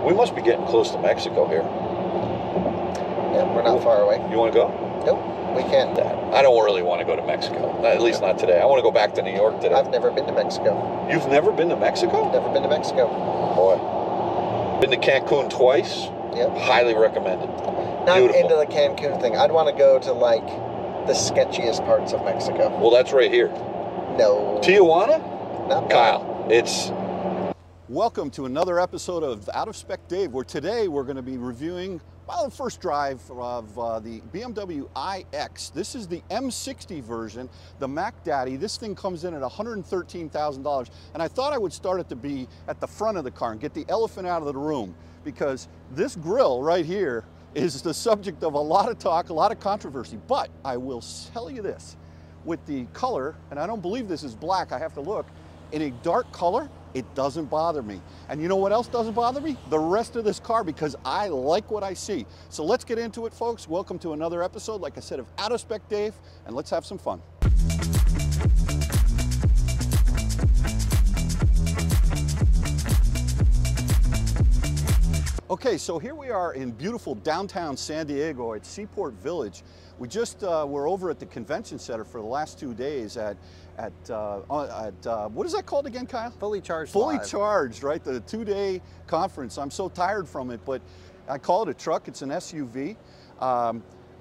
We must be getting close to Mexico here. Yeah, we're not far away. You want to go? Nope, we can't. I don't really want to go to Mexico. At least not today. I want to go back to New York today. I've never been to Mexico. You've never been to Mexico? Never been to Mexico. Boy. Been to Cancun twice. Yep. Highly recommended. Not Beautiful. into the Cancun thing. I'd want to go to like the sketchiest parts of Mexico. Well, that's right here. No. Tijuana? Not Kyle, it's... Welcome to another episode of Out of Spec Dave, where today we're going to be reviewing the first drive of the BMW iX. This is the M60 version, the Mac Daddy. This thing comes in at $113,000, and I thought I would start at the front of the car and get the elephant out of the room, because this grille right here is the subject of a lot of talk, a lot of controversy. But I will tell you this, with the color, and I don't believe this is black, I have to look, in a dark color, it doesn't bother me. And you know what else doesn't bother me? The rest of this car, because I like what I see. So let's get into it, folks. Welcome to another episode, like I said, of Out of Spec Dave, and let's have some fun. Okay, so here we are in beautiful downtown San Diego at Seaport Village. We just were over at the convention center for the last 2 days at what is that called again, Kyle? Fully Charged Fully Live. Charged, right? The 2-day conference. I'm so tired from it, but I call it a truck. It's an SUV.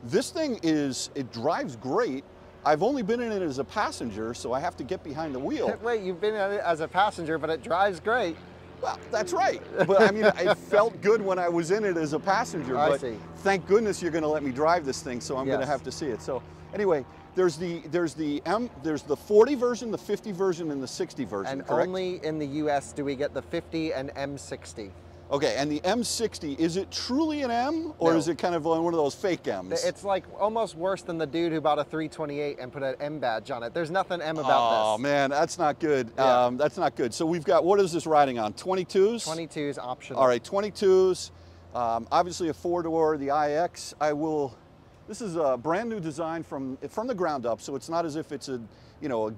This thing it drives great. I've only been in it as a passenger, so I have to get behind the wheel. Wait, you've been in it as a passenger, but it drives great. Well, that's right. But I mean, it felt good when I was in it as a passenger. I But see. thank goodness you're going to let me drive this thing, so I'm going to Yes. have to see it. So anyway, there's the 40 version, the 50 version, and the 60 version. And correct? only in the US do we get the 50 and M60. Okay, and the M60, is it truly an M, or No. is it kind of one of those fake M's? It's like almost worse than the dude who bought a 328 and put an M badge on it. There's nothing M about Oh this. man, that's not good. Yeah. That's not good. So we've got, what is this riding on? 22s? 22 is optional. All right, 22s. Obviously a four-door, the iX. This is a brand new design from the ground up, so it's not as if it's a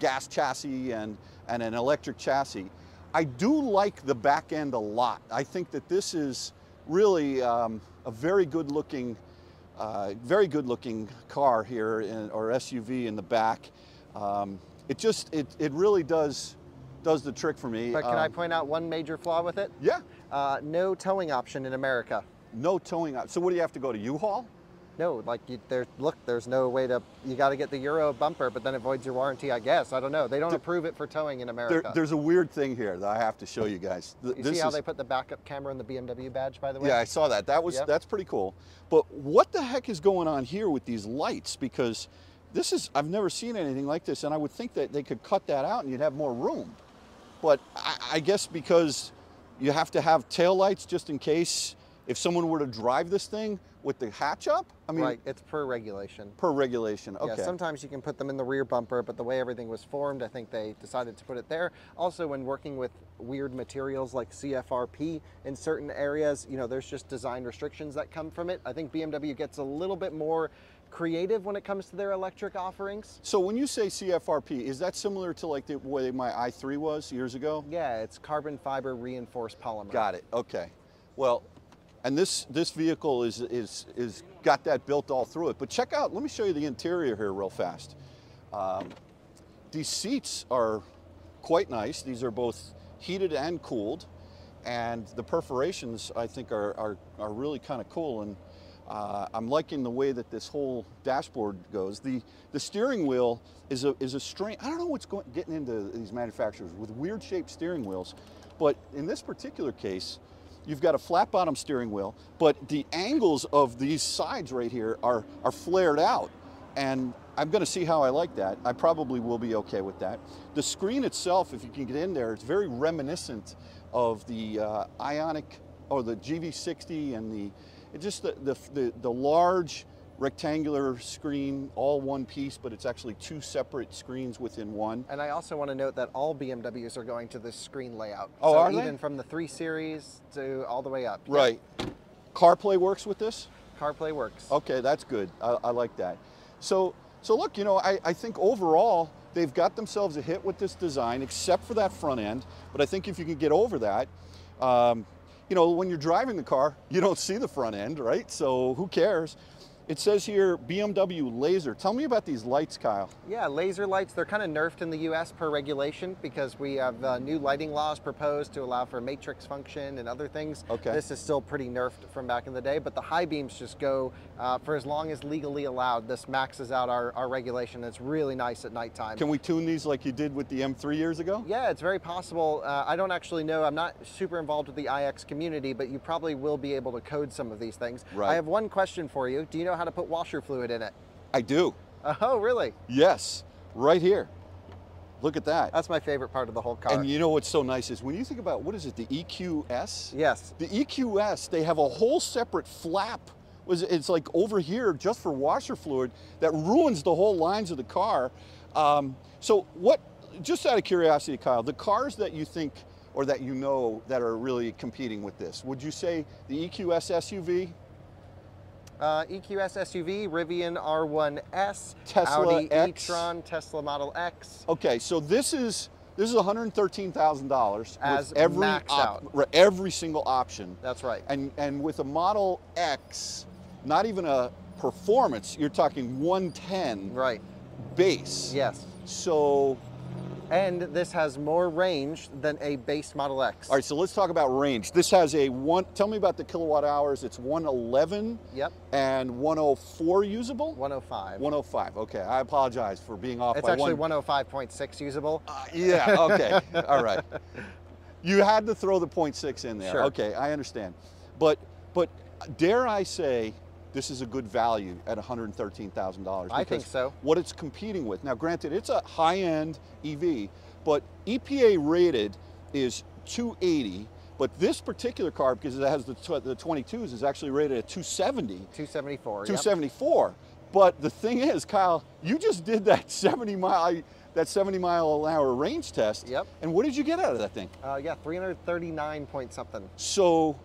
gas chassis and an electric chassis. I do like the back end a lot. I think that this is really a very good looking car here, or SUV in the back. It really does the trick for me. But can I point out one major flaw with it? Yeah. No towing option in America. No towing. So what do you have to go to, U-Haul? No, like there's no way to, you got to get the Euro bumper, but then it voids your warranty, I guess. I don't know. They don't approve it for towing in America. There's a weird thing here that I have to show you guys. You see how they put the backup camera in the BMW badge, by the way? Yeah, I saw that. That's pretty cool. But what the heck is going on here with these lights? Because I've never seen anything like this, and I would think that they could cut that out and you'd have more room. But I guess because you have to have tail lights just in case if someone were to drive this thing with the hatch up? I mean, Right, it's per regulation. Per regulation, okay. Yeah, sometimes you can put them in the rear bumper, but the way everything was formed, I think they decided to put it there. Also, when working with weird materials like CFRP in certain areas, there's just design restrictions that come from it. I think BMW gets a little bit more creative when it comes to their electric offerings. So when you say CFRP, is that similar to like the way my i3 was years ago? Yeah, it's carbon fiber reinforced polymer. Got it, okay. Well, and this vehicle is got that built all through it. But check out, let me show you the interior here real fast. These seats are quite nice. These are both heated and cooled. And the perforations, I think, are really kind of cool. And I'm liking the way that this whole dashboard goes. The steering wheel is a strange, I don't know what's getting into these manufacturers with weird shaped steering wheels. But in this particular case, you've got a flat bottom steering wheel, but the angles of these sides right here are flared out. And I'm gonna see how I like that. I probably will be okay with that. The screen itself, if you can get in there, it's very reminiscent of the Ioniq or the GV60 and the large rectangular screen, all one piece, but it's actually two separate screens within one. And I also want to note that all BMWs are going to this screen layout. Oh, so are they? even from the 3 Series to all the way up. Right. Yep. CarPlay works with this? CarPlay works. Okay, that's good. I like that. So look, I think overall, they've got themselves a hit with this design, except for that front end. But I think if you can get over that, you know, when you're driving the car, you don't see the front end, right? So who cares? It says here BMW laser. Tell me about these lights, Kyle. Yeah, laser lights, they're kind of nerfed in the US per regulation because we have new lighting laws proposed to allow for matrix function and other things. Okay. This is still pretty nerfed from back in the day, but the high beams just go for as long as legally allowed. This maxes out our regulation. It's really nice at nighttime. Can we tune these like you did with the M3 years ago? Yeah, it's very possible. I don't actually know. I'm not super involved with the iX community, but you probably will be able to code some of these things. Right. I have one question for you. Do you know how to put washer fluid in it? I do. Oh, really? Yes, right here. Look at that. That's my favorite part of the whole car. And you know what's so nice is when you think about, what is it, the EQS? Yes. The EQS, they have a whole separate flap. It's like over here just for washer fluid that ruins the whole lines of the car. So what, just out of curiosity, Kyle, the cars that you think or that you know that are really competing with this, would you say the EQS SUV? EQS SUV, Rivian R1S, Tesla Audi X. e-tron, Tesla Model X. Okay, so this is $113,000 As with every maxed out. every single option. That's right. And with a Model X, not even a performance, you're talking 110 Right. base. Yes. So, And this has more range than a base Model X. all right, so let's talk about range. This has a tell me about the kilowatt hours. It's 111 Yep. and 104 usable? 105. 105, okay. I apologize for being off It's by actually one. 105.6 usable. Yeah, okay, all right. You had to throw the 0.6 in there. Sure. Okay, I understand. But dare I say, this is a good value at $113,000. I think so. What it's competing with. Now, granted, it's a high-end EV, but EPA rated is 280. But this particular car, because it has the 22s, is actually rated at 270. 274. 274. Yep. But the thing is, Kyle, you just did that 70 mile an hour range test. Yep. And what did you get out of that thing? Yeah, 339 point something. So,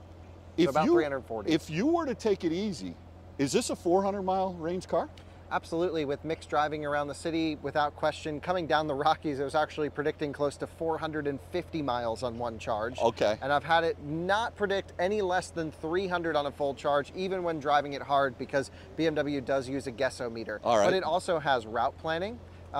About 340. if you were to take it easy, is this a 400-mile range car? Absolutely, with mixed driving around the city, without question. Coming down the Rockies, it was actually predicting close to 450 miles on one charge. Okay. And I've had it not predict any less than 300 on a full charge, even when driving it hard, because BMW does use a guessometer. All right. But it also has route planning,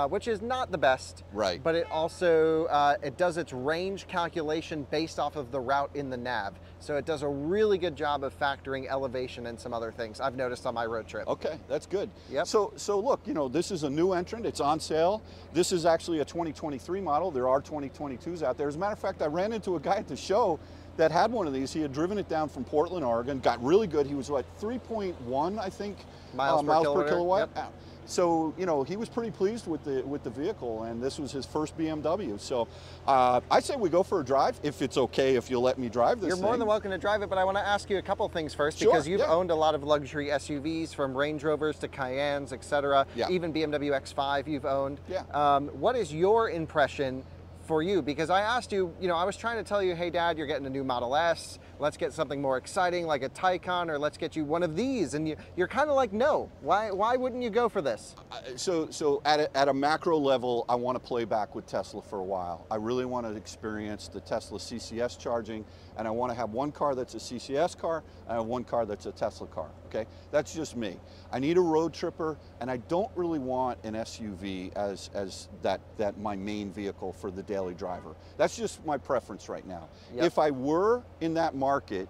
which is not the best. Right. But it also, it does its range calculation based off of the route in the nav. So it does a really good job of factoring elevation and some other things I've noticed on my road trip. Okay, that's good. Yep. So look, you know, this is a new entrant. It's on sale. This is actually a 2023 model. There are 2022s out there. As a matter of fact, I ran into a guy at the show that had one of these. He had driven it down from Portland, Oregon, got really good. He was, what, 3.1, I think, Miles per kilowatt. Yep. So, you know, he was pretty pleased with the vehicle, and this was his first BMW. So I say we go for a drive, if it's okay, if you'll let me drive this You're more thing. than welcome to drive it, but I want to ask you a couple things first, Sure, because you've yeah. owned a lot of luxury SUVs, from Range Rovers to Cayennes, etc. Yeah. Even BMW X5 you've owned. Yeah. What is your impression for you? Because I asked you, you know, I was trying to tell you, hey Dad, you're getting a new Model S. Let's get something more exciting like a Taycan, or let's get you one of these. And you're kind of like, no, why wouldn't you go for this? So at a macro level, I want to play back with Tesla for a while. I really want to experience the Tesla CCS charging, and I want to have one car that's a CCS car, and I have one car that's a Tesla car, okay? That's just me. I need a road tripper, and I don't really want an SUV as that my main vehicle for the daily driver. That's just my preference right now. Yep. If I were in that market,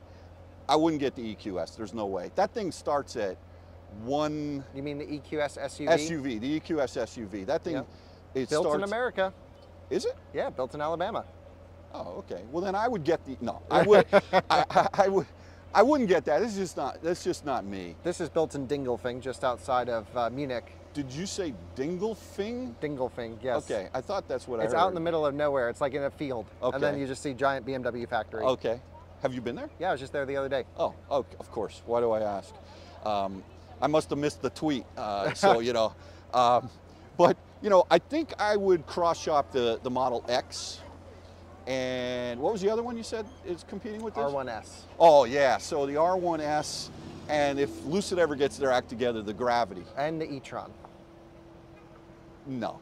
I wouldn't get the EQS, there's no way. That thing starts at one... You mean the EQS SUV? SUV, the EQS SUV. That thing, Yep. it Built starts... in America. Is it? Yeah, built in Alabama. Oh, okay. Well, then I would get the... No, I would... I wouldn't get that. That's just not me. This is built in Dingolfing, just outside of Munich. Did you say Dingolfing? Dingolfing, yes. Okay, I thought that's what I heard. It's out in the middle of nowhere. It's like in a field. Okay. And then you just see giant BMW factory. Okay. Have you been there? Yeah, I was just there the other day. Oh, of course. Why do I ask? I must have missed the tweet, so, you know. But, you know, I think I would cross-shop the Model X. And what was the other one you said is competing with this? R1S. Oh, yeah. So the R1S, and if Lucid ever gets their act together, the Gravity. And the e-tron. No.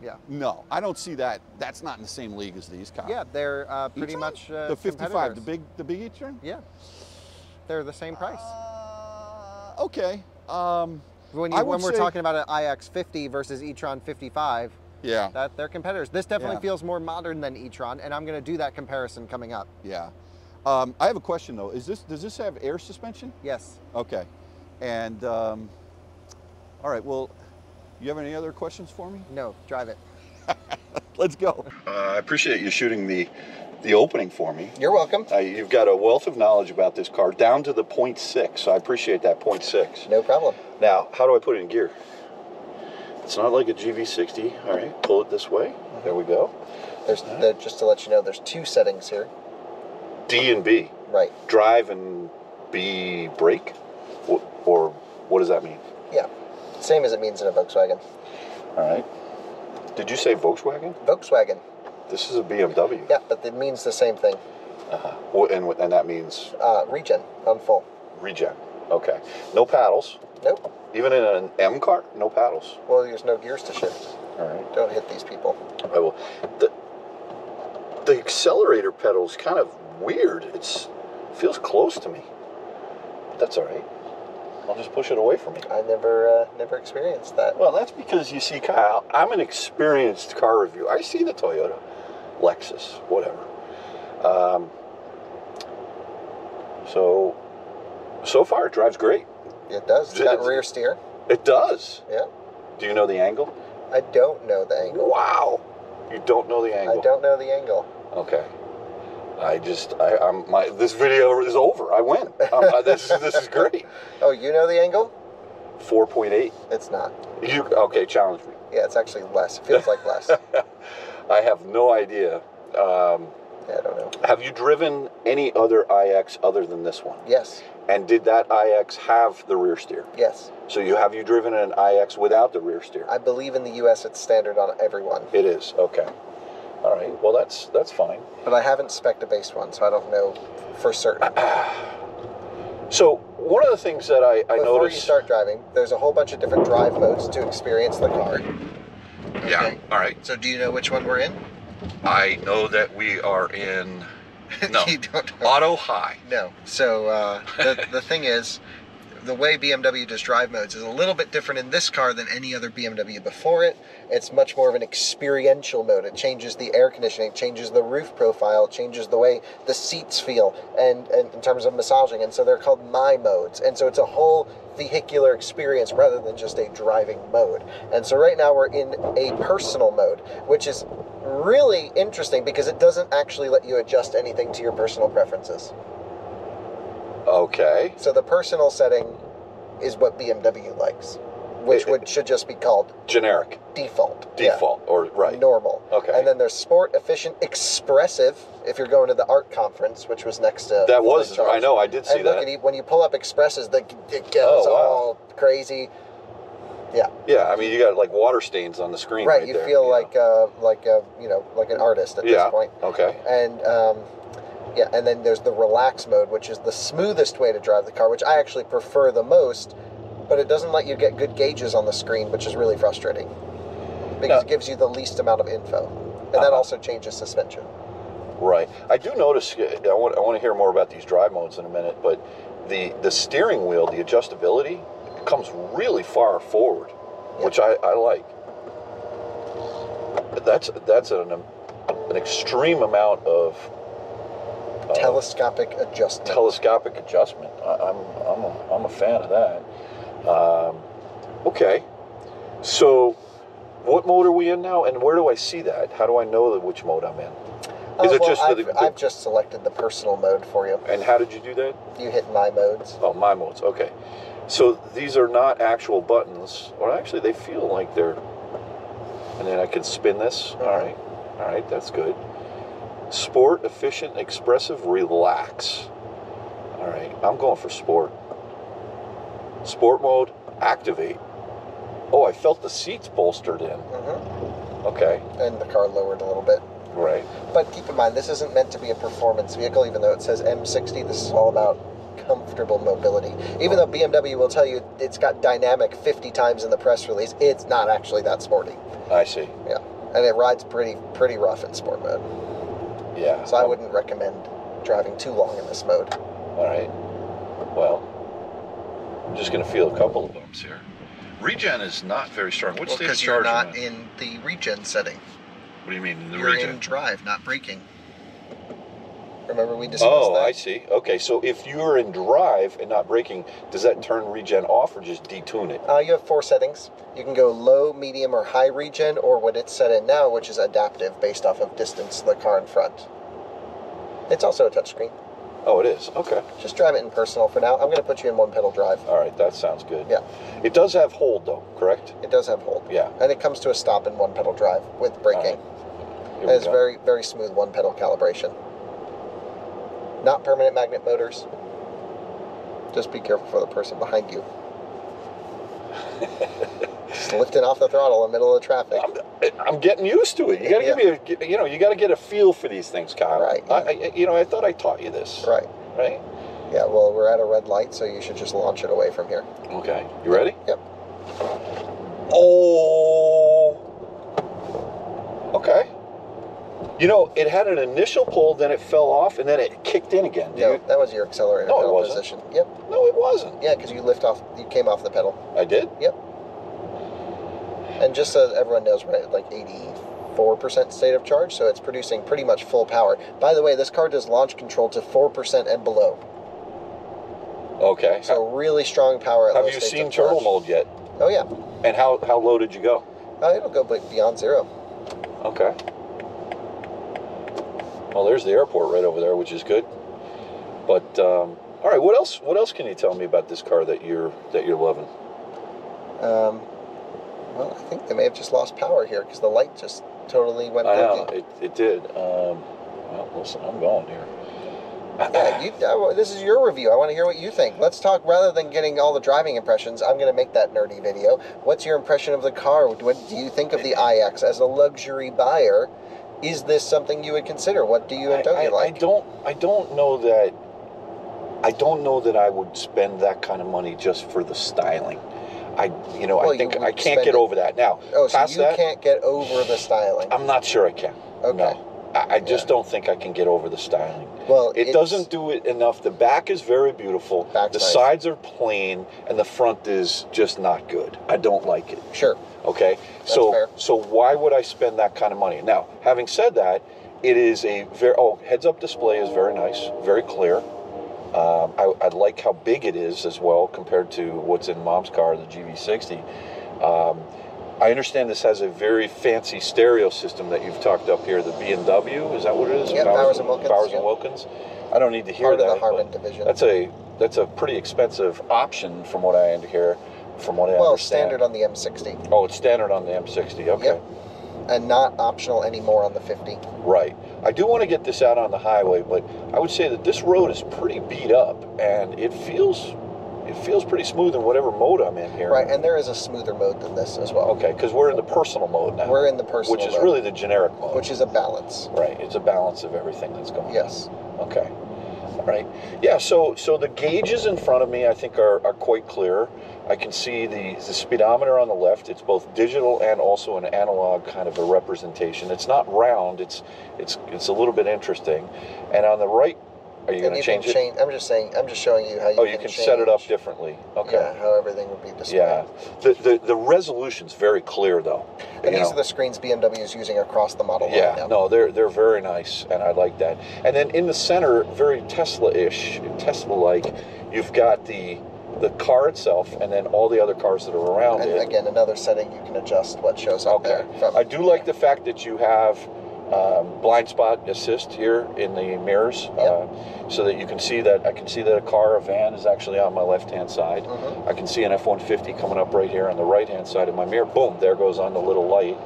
Yeah. No, I don't see that. That's not in the same league as these cars. Yeah, they're pretty E-tron? much the 55, competitors. the big e-tron. Yeah, they're the same price. Okay. When I would we're say- talking about an iX50 versus e-tron 55, Yeah. that they're competitors. This definitely Yeah. feels more modern than e-tron, and I'm going to do that comparison coming up. Yeah. I have a question though. Does this have air suspension? Yes. Okay. And all right. Well, you have any other questions for me? No, drive it. Let's go. I appreciate you shooting the opening for me. You're welcome. You've got a wealth of knowledge about this car, down to the 0.6. So I appreciate that 0.6. No problem. Now, how do I put it in gear? It's not like a GV60. All right, pull it this way. There we go. Just to let you know, there's two settings here. D and B. Right. Drive and B brake? Or what does that mean? Yeah. Same as it means in a Volkswagen. All right. Did you say Volkswagen? Volkswagen. This is a BMW. Yeah, but it means the same thing. Well, and that means Regen on full. regen. Okay. No paddles. Nope. Even in an M car, no paddles. Well, there's no gears to shift. All right. Don't hit these people. I will. The accelerator pedal is kind of weird. It feels close to me. That's all right. I'll just push it away from me. I never experienced that. Well, that's because you see, Kyle, I'm an experienced car reviewer. I see the Toyota, Lexus, whatever. So far it drives great. It does. It's got rear steer. It does. Yeah. Do you know the angle? I don't know the angle. Wow. You don't know the angle? I don't know the angle. Okay. This video is over. I win. This is great. Oh, you know the angle? 4.8. It's not. Okay, challenge me. Yeah, it's actually less. It feels like less. I have no idea. Yeah, I don't know. Have you driven any other iX other than this one? Yes. And did that iX have the rear steer? Yes. So have you driven an iX without the rear steer? I believe in the U.S. it's standard on everyone. It is. Okay. All right. Well, that's fine. But I haven't spec'd a base one, so I don't know for certain. So one of the things that I Before noticed. you start driving, there's a whole bunch of different drive modes to experience the car. Yeah. Okay. All right. So do you know which one we're in? I know that we are in. No. You don't know. Auto high. No. So the thing is, the way BMW does drive modes is a little bit different in this car than any other BMW before it. It's much more of an experiential mode. It changes the air conditioning, changes the roof profile, changes the way the seats feel, and in terms of massaging. And so they're called My modes. And so it's a whole vehicular experience rather than just a driving mode. And so right now we're in a personal mode, which is really interesting because it doesn't actually let you adjust anything to your personal preferences. Okay. So the personal setting is what BMW likes, which should just be called Generic. default. Default. Yeah. Or right. Normal. Okay. And then there's sport, efficient, expressive, if you're going to the art conference, which was next to That was. Fully Charged. I know. I did see And look that. at when you pull up expresses, it goes all crazy. Yeah. Yeah. I mean, you got like water stains on the screen. Right. You there, feel know. like an artist at this point. Okay. And yeah, and then there's the relax mode, which is the smoothest way to drive the car, which I actually prefer the most, but it doesn't let you get good gauges on the screen, which is really frustrating because it gives you the least amount of info, and that also changes suspension. Right. I do notice. I want to hear more about these drive modes in a minute, but the steering wheel, the adjustability, comes really far forward, which I like. That's an extreme amount of Telescopic adjustment. Telescopic adjustment. I'm a fan of that. Okay. So, what mode are we in now, and where do I see that? How do I know which mode I'm in? Is it just I've just selected the personal mode for you. And how did you do that? You hit My modes. Oh, My modes. Okay. So these are not actual buttons, or actually they feel like they're. And then I can spin this. Mm-hmm. All right, that's good. Sport, efficient, expressive, relax. All right, I'm going for sport. Sport mode, activate. Oh, I felt the seats bolstered in. Mm-hmm. Okay. And the car lowered a little bit. Right. But keep in mind, this isn't meant to be a performance vehicle, even though it says M60. This is all about comfortable mobility. Even though BMW will tell you it's got dynamic 50 times in the press release, it's not actually that sporty. I see. Yeah, and it rides pretty rough in sport mode. Yeah. So I wouldn't recommend driving too long in this mode. All right. Well, I'm just going to feel a couple of bumps here. Regen is not very strong. What's the because you're not in the regen setting. What do you mean in the You're regen? in drive, not braking. Remember we discussed that? Oh, I see. Okay, so if you're in drive and not braking, does that turn regen off or just detune it? You have 4 settings. You can go low, medium, or high regen, or what it's set in now, which is adaptive, based off of distance to the car in front. It's also a touchscreen. Oh, it is? Okay. Just drive it in personal for now. I'm going to put you in 1-pedal drive. All right, that sounds good. Yeah. It does have hold, though, correct? It does have hold. Yeah. And it comes to a stop in 1-pedal drive with braking. Right. And it's very, very smooth 1-pedal calibration. Not permanent magnet motors. Just be careful for the person behind you. Just lifting off the throttle in the middle of the traffic. I'm getting used to it. You got to give me you got to get a feel for these things, Kyle. Right. Yeah. I thought I taught you this. Right. Right? Yeah, well, we're at a red light, so you should just launch it away from here. Okay. You ready? Yep. Oh. Okay. You know, it had an initial pull, then it fell off, and then it kicked in again. No, that was your accelerator No, it pedal wasn't. position. Yep. No, it wasn't. Yeah, because you came off the pedal. I did? Yep. And just so everyone knows, we're at like 84% state of charge, so it's producing pretty much full power. By the way, this car does launch control to 4% and below. Okay. So really strong power at low Have you states seen of turtle charge. mode yet? Oh, yeah. And how low did you go? It'll go beyond 0. Okay. Well, there's the airport right over there, which is good. But all right, what else can you tell me about this car that you're loving? Well, I think they may have just lost power here because the light just totally went I know blinking. it did. Well, listen, I'm going here. Yeah, this is your review. I want to hear what you think. Let's talk, rather than getting all the driving impressions, I'm going to make that nerdy video. What's your impression of the car? What do you think of the iX as a luxury buyer? Is this something you would consider? What do you and don't you like? I don't know that I would spend that kind of money just for the styling. I think I can't get over that now. Oh, so you can't get over the styling? I'm not sure I can. Okay. No. I just don't think I can get over the styling. Well, it doesn't do it enough. The back is very beautiful. The sides are plain, and the front is just not good. I don't like it. Sure. Okay. That's fair. So why would I spend that kind of money? Now, having said that, it is a heads-up display is very nice, very clear. I like how big it is as well compared to what's in Mom's car, the GV60. I understand this has a very fancy stereo system that you've talked up here, the BMW. Is that what it is? Yeah, Bowers and Wilkins. Bowers and Wilkins. I don't need to hear that. Part of the Harman division. That's a pretty expensive option from what I hear. From what I understand. Well, standard on the M60. Oh, it's standard on the M60. Okay. Yep. And not optional anymore on the 50. Right. I do want to get this out on the highway, but I would say that this road is pretty beat up, and it feels pretty smooth in whatever mode I'm in here. Right, and there is a smoother mode than this as well. Okay, because we're in the personal mode now. We're in the personal mode. Which is really the generic mode. Which is a balance. Right, it's a balance of everything that's going on. Yes. Okay. All right. Yeah, so the gauges in front of me, I think, are quite clear. I can see the speedometer on the left. It's both digital and also an analog kind of a representation. It's not round. It's a little bit interesting. And on the right, are you going to change it? I'm just showing you how you can you can set it up differently. Okay. Yeah, how everything would be displayed. Yeah. The resolution's very clear, though. And these are the screens BMW is using across the model line now. No, they're very nice, and I like that. And then in the center, very Tesla-ish, Tesla-like, you've got the car itself, and then all the other cars that are around it. And again, another setting you can adjust what shows up there. I do like the fact that you have blind spot assist here in the mirrors, so that you can see that I can see that a van is actually on my left-hand side. Mm-hmm. I can see an F-150 coming up right here on the right-hand side of my mirror. Boom, there goes on the little light.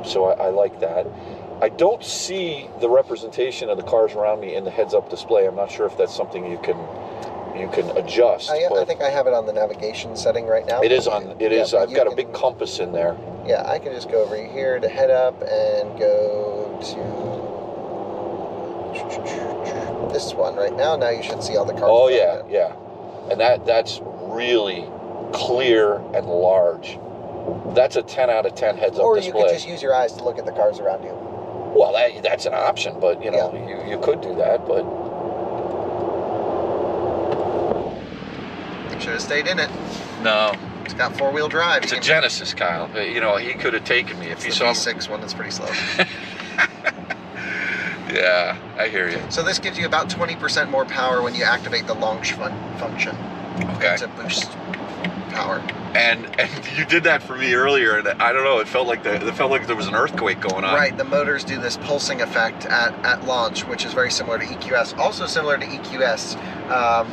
So I like that. I don't see the representation of the cars around me in the heads-up display. I'm not sure if that's something you can adjust. I think I have it on the navigation setting right now. It is on. It is. I've got a big compass in there. Yeah, I can just go over here to head up and go to this one right now. Now you should see all the cars. Oh yeah, yeah, and that's really clear and large. That's a 10 out of 10 heads-up Or display. you could just use your eyes to look at the cars around you. Well, that's an option, but you know, you could do that, but Should have stayed in it. no. It's got 4-wheel drive. It's a Genesis, Kyle. You know, he could have taken me if he saw. The V6 one that's pretty slow. Yeah, I hear you. So this gives you about 20% more power when you activate the launch function. Okay. To boost power. And you did that for me earlier, and I don't know. It felt like there was an earthquake going on. Right. The motors do this pulsing effect at launch, which is very similar to EQS. Also similar to EQS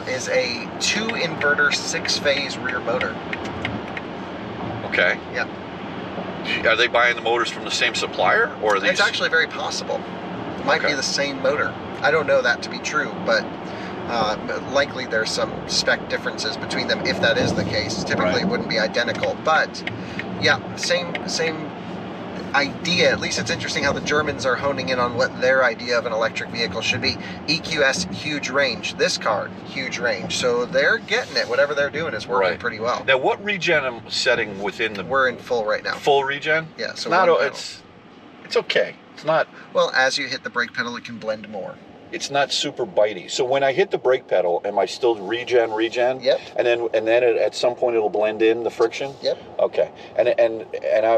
is a 2-inverter 6-phase rear motor. Okay. Yeah. Are they buying the motors from the same supplier, or are these? It's actually very possible. It might be the same motor. I don't know that to be true, but likely there's some spec differences between them if that is the case. Typically it wouldn't be identical, but yeah, same idea. At least it's interesting how the Germans are honing in on what their idea of an electric vehicle should be. EQS, huge range. This car, huge range. So they're getting it. Whatever they're doing is working pretty well. Now, what regen setting within the? We're in full right now. Full regen? Yeah. So it's okay. It's not. Well, as you hit the brake pedal, it can blend more. It's not super bitey. So when I hit the brake pedal, am I still regen? Yep. And then at some point it'll blend in the friction. Yep. Okay. And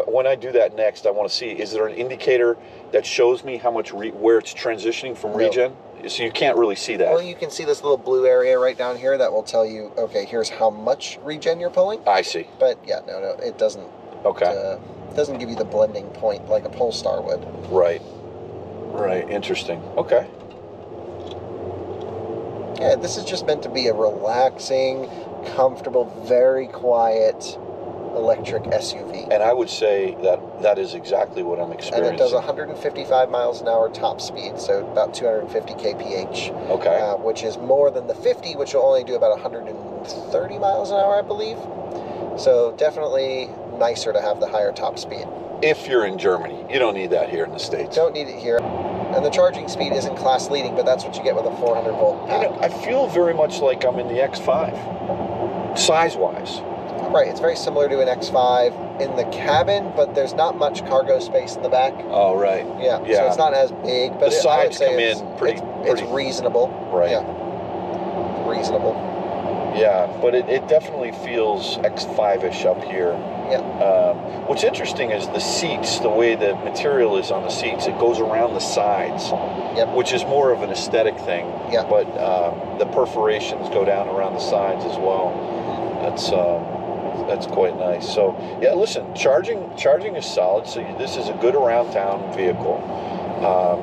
when I do that next, I want to see, is there an indicator that shows me how much where it's transitioning from regen? So you can't really see that. Well, you can see this little blue area right down here that will tell you, okay, here's how much regen you're pulling. I see. But yeah, no, it doesn't. Okay. It doesn't give you the blending point like a Polestar would. Right. Right. Interesting. Okay. Yeah, this is just meant to be a relaxing, comfortable, very quiet electric SUV. And I would say that is exactly what I'm experiencing. And it does 155 miles an hour top speed, so about 250 kph. Okay. Which is more than the 50, which will only do about 130 miles an hour, I believe. So definitely nicer to have the higher top speed. If you're in Germany, you don't need that here in the States. Don't need it here. And the charging speed isn't class leading, but that's what you get with a 400-volt pack. You know, I feel very much like I'm in the X5, size-wise. Right, it's very similar to an X5 in the cabin, but there's not much cargo space in the back. Oh, right. Yeah, so it's not as big, but the sides come in pretty... It's reasonable. Right. Yeah, reasonable. Yeah, but it definitely feels X5-ish up here. Yeah. What's interesting is the seats, the way the material is on the seats, it goes around the sides, which is more of an aesthetic thing. Yeah. But the perforations go down around the sides as well. That's quite nice. So yeah, listen, charging is solid. So this is a good around town vehicle.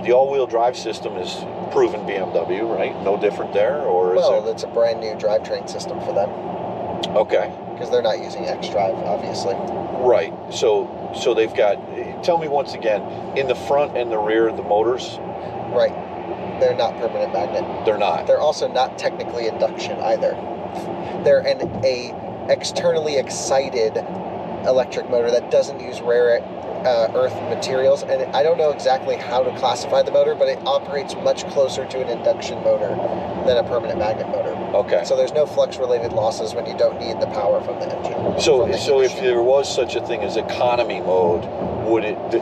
The all-wheel drive system is proven BMW, right? No different there, or is it? It's a brand new drivetrain system for them. Okay. Because they're not using xDrive, obviously. Right. So they've got. Tell me once again, in the front and the rear, the motors. Right. They're not permanent magnet. They're not. They're also not technically induction either. They're a externally excited electric motor that doesn't use rare earth materials, and I don't know exactly how to classify the motor, but it operates much closer to an induction motor than a permanent magnet motor. Okay. So there's no flux-related losses when you don't need the power from the engine. So if there was such a thing as economy mode,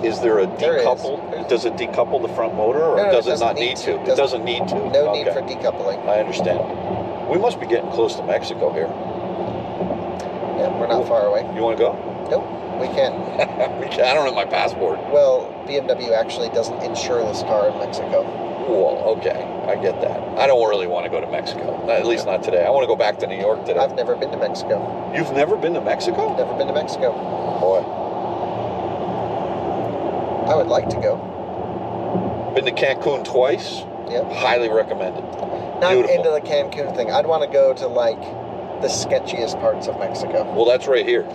is there a decouple? Does it decouple the front motor, or does it not need to? It doesn't need to. No need for decoupling. I understand. We must be getting close to Mexico here. Yeah, we're not far away. You want to go? Nope, we can't. I don't have my passport. Well, BMW actually doesn't insure this car in Mexico. Well, okay, I get that. I don't really want to go to Mexico, at least not today. I want to go back to New York today. I've never been to Mexico. You've never been to Mexico? Never been to Mexico. Boy. I would like to go. Been to Cancun twice? Yep. Highly recommended. Not Beautiful. into the Cancun thing. I'd want to go to, like, the sketchiest parts of Mexico. Well, that's right here.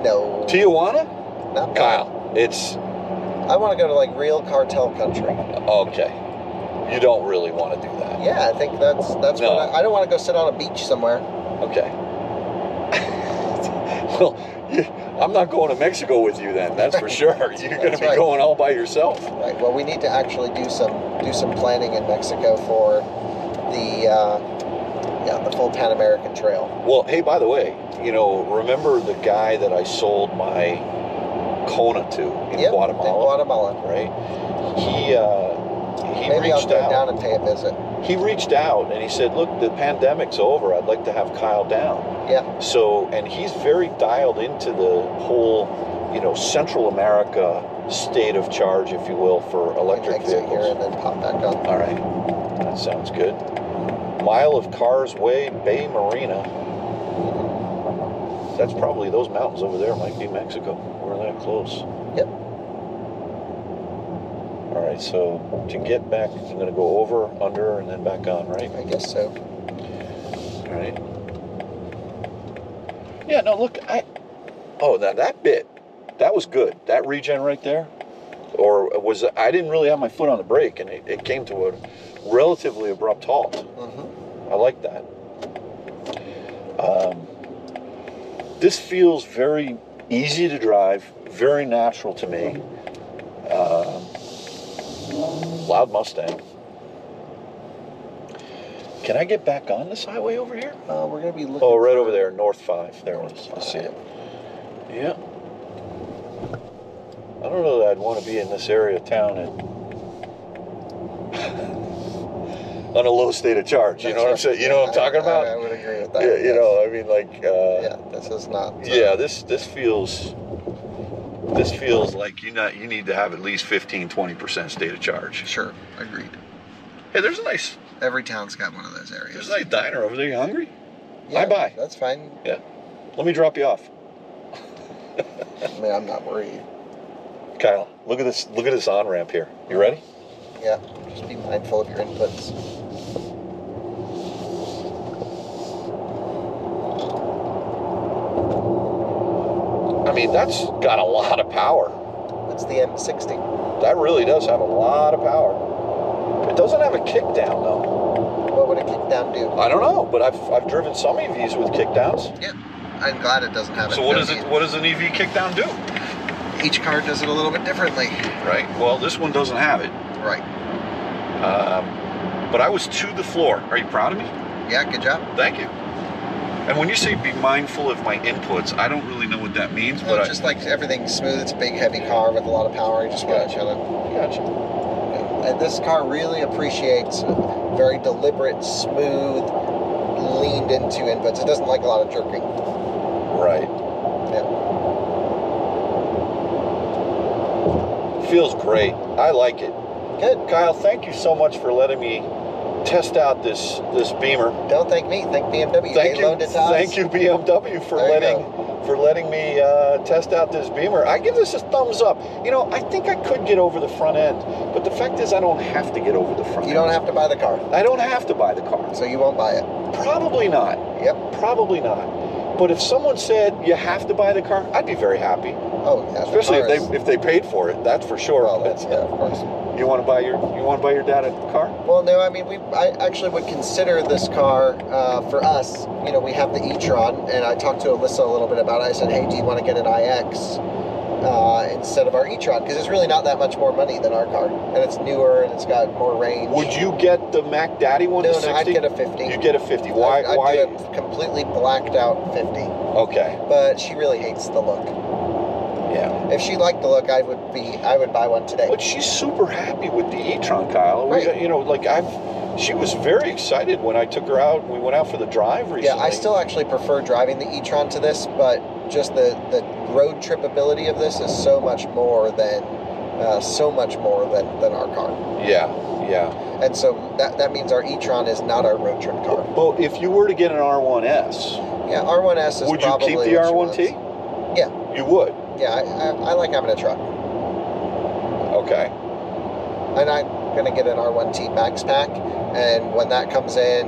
No. Tijuana? Not Kyle, it's... I want to go to, like, real cartel country. Okay. You don't really want to do that. Yeah, I think that's No. what I don't want to go sit on a beach somewhere. Okay. Well, I'm not going to Mexico with you then, that's for sure. You're going to be going all by yourself. Right. Well, we need to actually do some planning in Mexico for the full Pan American Trail. Well, hey, by the way, you know, remember the guy that I sold my Kona to in Guatemala? In Guatemala. Right? He Maybe I'll reached go out. down and pay a visit. He reached out and he said, look, the pandemic's over. I'd like to have Kyle down. Yeah. So, and he's very dialed into the whole, you know, Central America state of charge, if you will, for electric Exit vehicles. here and then pop back on. All right. That sounds good. Mile of Cars Way, Bay Marina. That's probably those mountains over there. Might be Mexico. We're that close. Yep. All right, so to get back, I'm going to go over, under, and then back on, right? I guess so. All right. Yeah, no, look, oh, now that bit, that was good. That regen right there, or was, I didn't really have my foot on the brake, and it came to a relatively abrupt halt. I like that. This feels very easy to drive, very natural to me. Loud Mustang. Can I get back on this highway over here? We're going to be looking. Oh, right over there, North 5. There it is. I see it. Yeah. I don't know that I'd want to be in this area of town and on a low state of charge. You know what I'm saying? You know what I'm talking about? I would agree with that. Yeah, you know, I mean, like. Yeah, this is not. Yeah, this feels. This feels like you need to have at least 15-20% state of charge. Sure, agreed. Hey, there's a nice. Every town's got one of those areas. There's a nice diner over there. You hungry? Yeah, Bye. That's fine. Yeah. Let me drop you off. I mean, I'm not worried. Kyle, look at this. Look at this on ramp here. You ready? Yeah. Just be mindful of your inputs. I mean, that's got a lot of power. It's the M60. That really does have a lot of power. It doesn't have a kickdown though. What would a kickdown do? I don't know, but I've driven some EVs with kickdowns. Yeah. I'm glad it doesn't have it. So what does an EV kickdown do? Each car does it a little bit differently. Right. Well, this one doesn't have it. Right. But I was to the floor. Are you proud of me? Yeah, good job. Thank you. And when you say be mindful of my inputs, I don't really know what that means, Well, but just like everything's smooth. It's a big, heavy car with a lot of power. You just want to chill it. Gotcha. And this car really appreciates very deliberate, smooth, leaned into inputs. It doesn't like a lot of jerking. Right. Yeah. Feels great. I like it. Good. Kyle, thank you so much for letting me test out this Beamer. Don't thank me. Thank BMW. Thank They you. loaned it to us. Thank you, BMW, for letting me test out this Beamer. I give this a thumbs up. You know, I think I could get over the front end, but the fact is I don't have to get over the front end. You don't have to buy the car. I don't have to buy the car. So you won't buy it. Probably not. Yep. Probably not. But if someone said you have to buy the car, I'd be very happy. Oh yeah. Especially if they paid for it. That's for sure. Well, that's yeah, of course. You want to buy your dad a car? Well, no, I mean, I actually would consider this car for us. You know, we have the e-tron, and I talked to Alyssa a little bit about it. I said, hey, do you want to get an iX instead of our e-tron? Because it's really not that much more money than our car, and it's newer and it's got more range. Would you get the Mac Daddy one? No, the 60? I'd get a 50. You get a 50. Why? I'd get a completely blacked out 50. Okay. But she really hates the look. Yeah. If she liked the look, I would buy one today. But she's super happy with the e-tron, Kyle. Right. You know, like she was very excited when I took her out. We went out for the drive recently. Yeah, I still actually prefer driving the e-tron to this, but just the road trip ability of this is so much more than our car. Yeah. And so that means our e-tron is not our road trip car. But if you were to get an R1S, yeah, R1S is would you probably keep the R1T? Yeah. You would? Yeah, I like having a truck. Okay. And I'm going to get an R1T Max Pack, and when that comes in,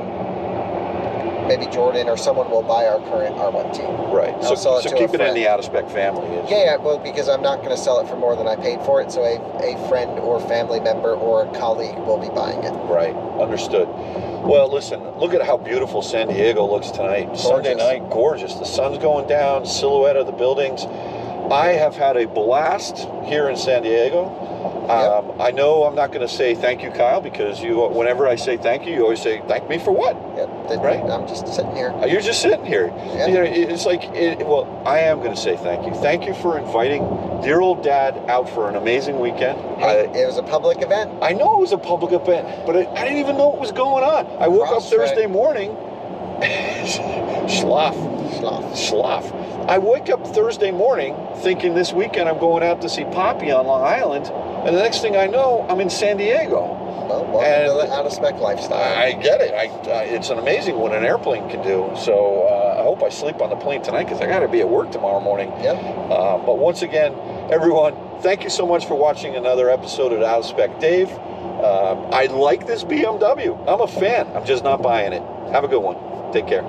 maybe Jordan or someone will buy our current R1T. Right. So keep it in the out-of-spec family. Yeah, well, because I'm not going to sell it for more than I paid for it, so a friend or family member or a colleague will be buying it. Right. Understood. Well, listen, look at how beautiful San Diego looks tonight. Gorgeous. Sunday night, gorgeous. The sun's going down, silhouette of the buildings. I have had a blast here in San Diego. I know I'm not going to say thank you, Kyle, because whenever I say thank you always say thank me for what? Yep. Right? I'm just sitting here. You're just sitting here. Yeah. You know, it's like, well, I am going to say thank you. Thank you for inviting dear old dad out for an amazing weekend. Hey, it was a public event. I know it was a public event, but I didn't even know what was going on. I woke up Thursday morning. Sloth. I wake up Thursday morning thinking this weekend I'm going out to see Poppy on Long Island, and the next thing I know, I'm in San Diego. Well, welcome to the out-of-spec lifestyle. I get it. It's an amazing what an airplane can do. So I hope I sleep on the plane tonight because I got to be at work tomorrow morning. Yep. But once again, everyone, thank you so much for watching another episode of Out of Spec Dave. I like this BMW. I'm a fan. I'm just not buying it. Have a good one. Take care.